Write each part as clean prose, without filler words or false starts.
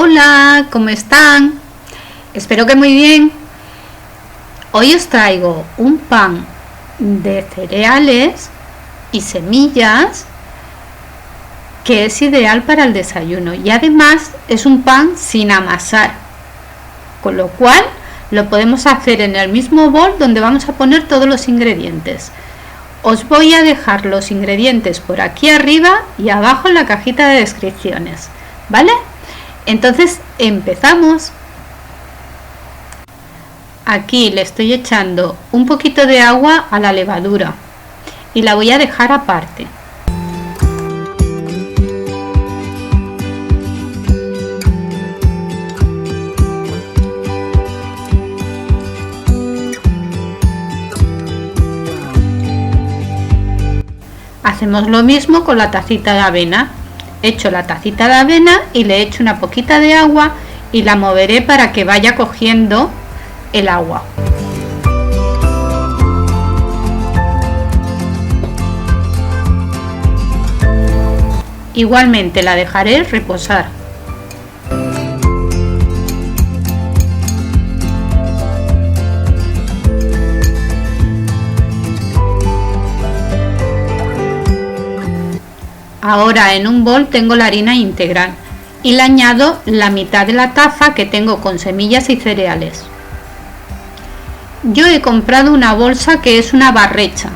Hola, ¿cómo están? Espero que muy bien. Hoy os traigo un pan de cereales y semillas que es ideal para el desayuno y además es un pan sin amasar, con lo cual lo podemos hacer en el mismo bol donde vamos a poner todos los ingredientes. Os voy a dejar los ingredientes por aquí arriba y abajo en la cajita de descripciones, ¿vale? Entonces empezamos. Aquí le estoy echando un poquito de agua a la levadura y la voy a dejar aparte. Hacemos lo mismo con la tacita de avena. Echo la tacita de avena y le echo una poquita de agua y la moveré para que vaya cogiendo el agua. Igualmente la dejaré reposar. Ahora en un bol tengo la harina integral y le añado la mitad de la taza que tengo con semillas y cereales. Yo he comprado una bolsa que es una barrecha,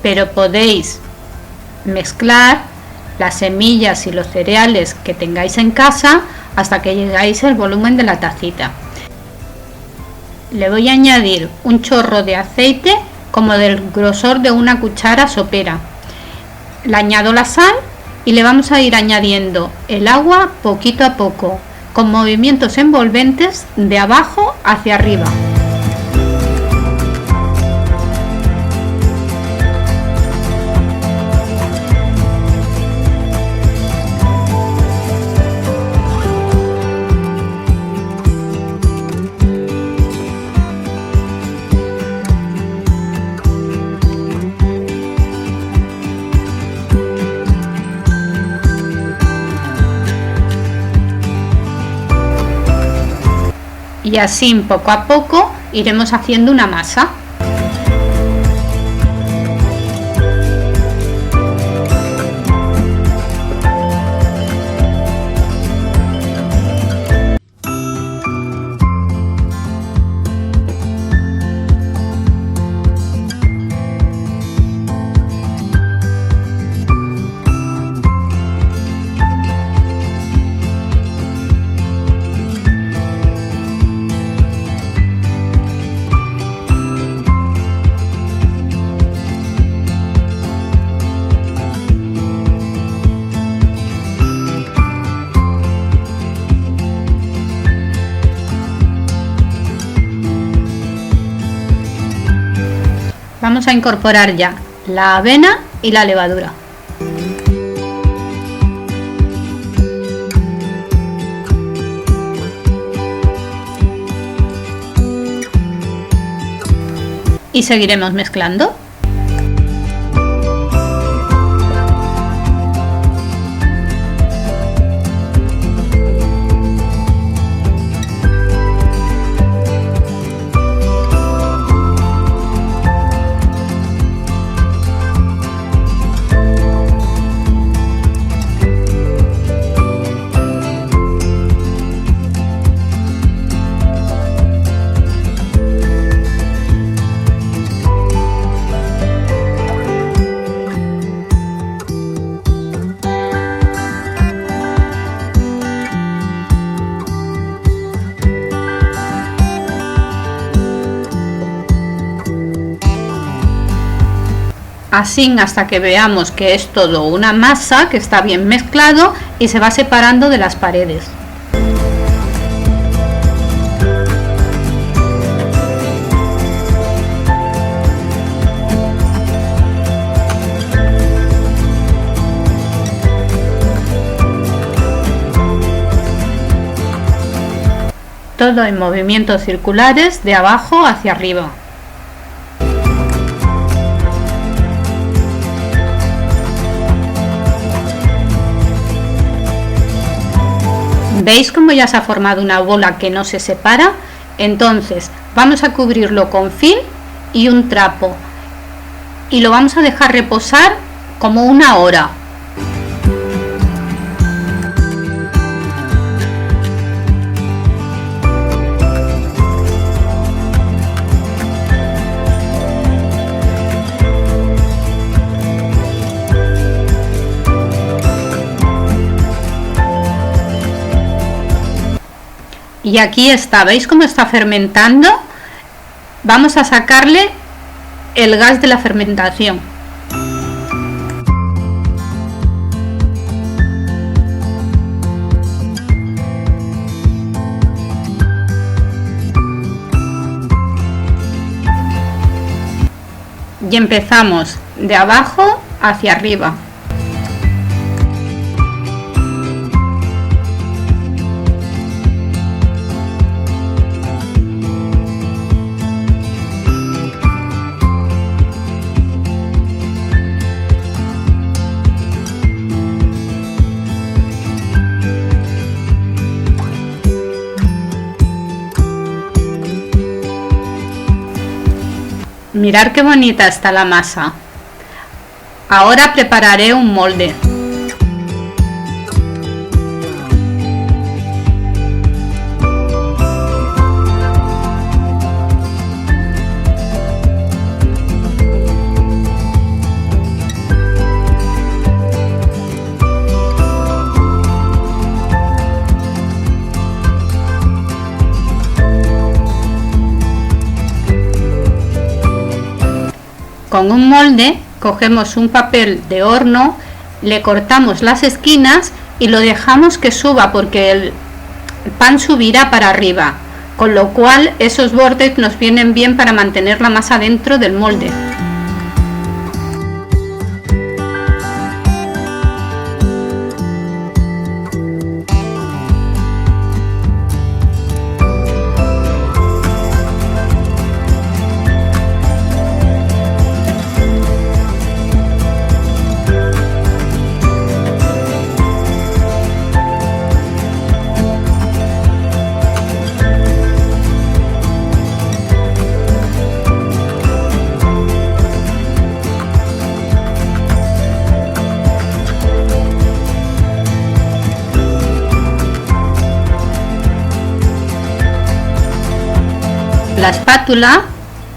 pero podéis mezclar las semillas y los cereales que tengáis en casa hasta que llegáis al volumen de la tacita. Le voy a añadir un chorro de aceite como del grosor de una cuchara sopera. Le añado la sal y le vamos a ir añadiendo el agua poquito a poco, con movimientos envolventes de abajo hacia arriba. Y así poco a poco iremos haciendo una masa. Vamos a incorporar ya la avena y la levadura. Y seguiremos mezclando. Así hasta que veamos que es todo una masa, que está bien mezclado y se va separando de las paredes. Todo en movimientos circulares de abajo hacia arriba. ¿Veis cómo ya se ha formado una bola que no se separa? Entonces vamos a cubrirlo con film y un trapo y lo vamos a dejar reposar como 1 hora. Y aquí está, ¿veis cómo está fermentando? Vamos a sacarle el gas de la fermentación. Y empezamos de abajo hacia arriba. Mirad qué bonita está la masa. Ahora prepararé un molde. Con un molde cogemos un papel de horno, le cortamos las esquinas y lo dejamos que suba porque el pan subirá para arriba, con lo cual esos bordes nos vienen bien para mantener la masa dentro del molde. La espátula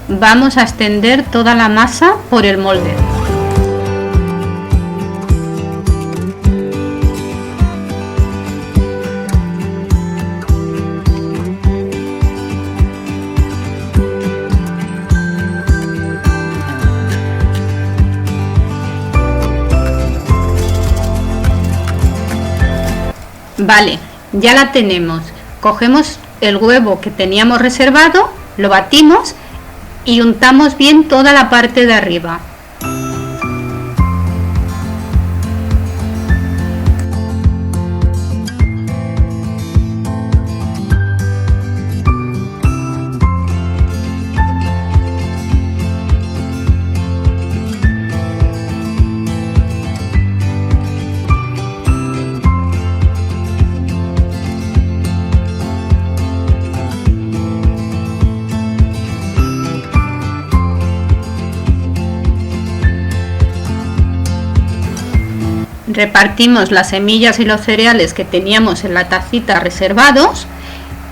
vamos a extender toda la masa por el molde. Vale, ya la tenemos. Cogemos el huevo que teníamos reservado, lo batimos y untamos bien toda la parte de arriba. Repartimos las semillas y los cereales que teníamos en la tacita reservados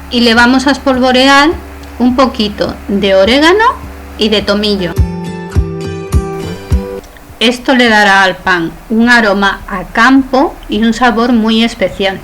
y le vamos a espolvorear un poquito de orégano y de tomillo. Esto le dará al pan un aroma a campo y un sabor muy especial.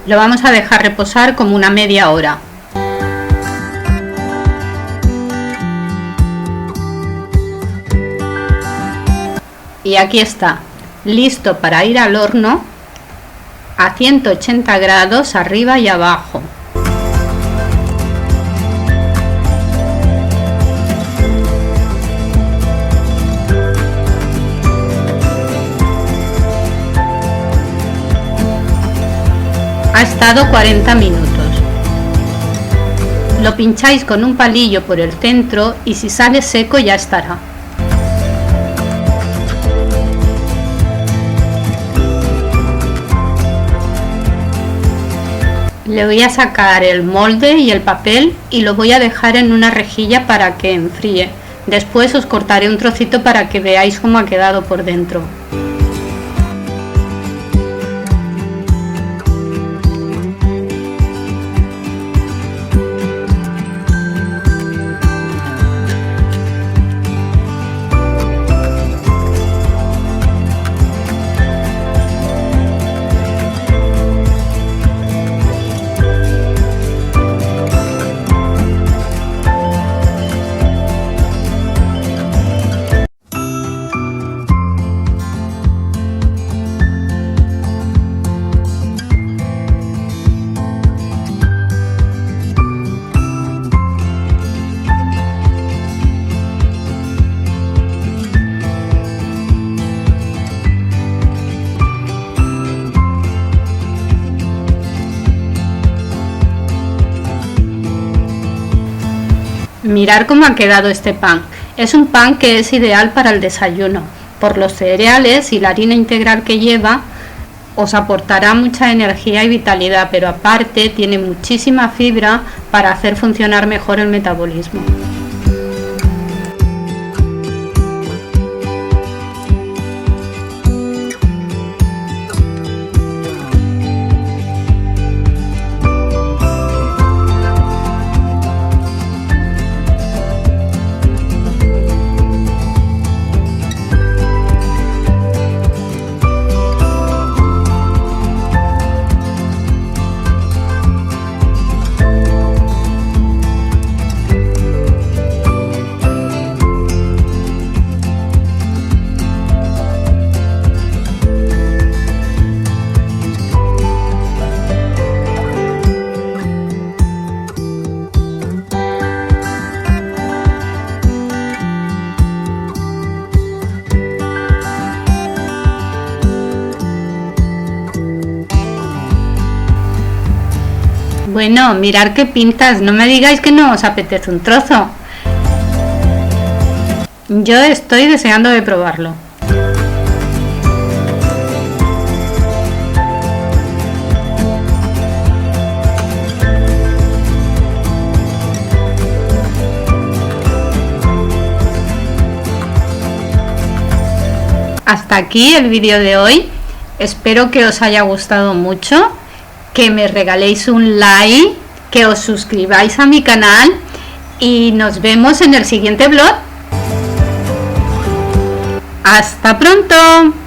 Lo vamos a dejar reposar como una media hora. Y aquí está, listo para ir al horno a 180 grados arriba y abajo. Ha estado 40 minutos. Lo pincháis con un palillo por el centro y si sale seco ya estará. Le voy a sacar el molde y el papel y lo voy a dejar en una rejilla para que enfríe. Después os cortaré un trocito para que veáis cómo ha quedado por dentro. Mirad cómo ha quedado este pan. Es un pan que es ideal para el desayuno. Por los cereales y la harina integral que lleva, os aportará mucha energía y vitalidad, pero aparte tiene muchísima fibra para hacer funcionar mejor el metabolismo. Bueno, mirad qué pintas, no me digáis que no os apetece un trozo. Yo estoy deseando de probarlo. Hasta aquí el vídeo de hoy. Espero que os haya gustado mucho, que me regaléis un like, que os suscribáis a mi canal y nos vemos en el siguiente vlog. ¡Hasta pronto!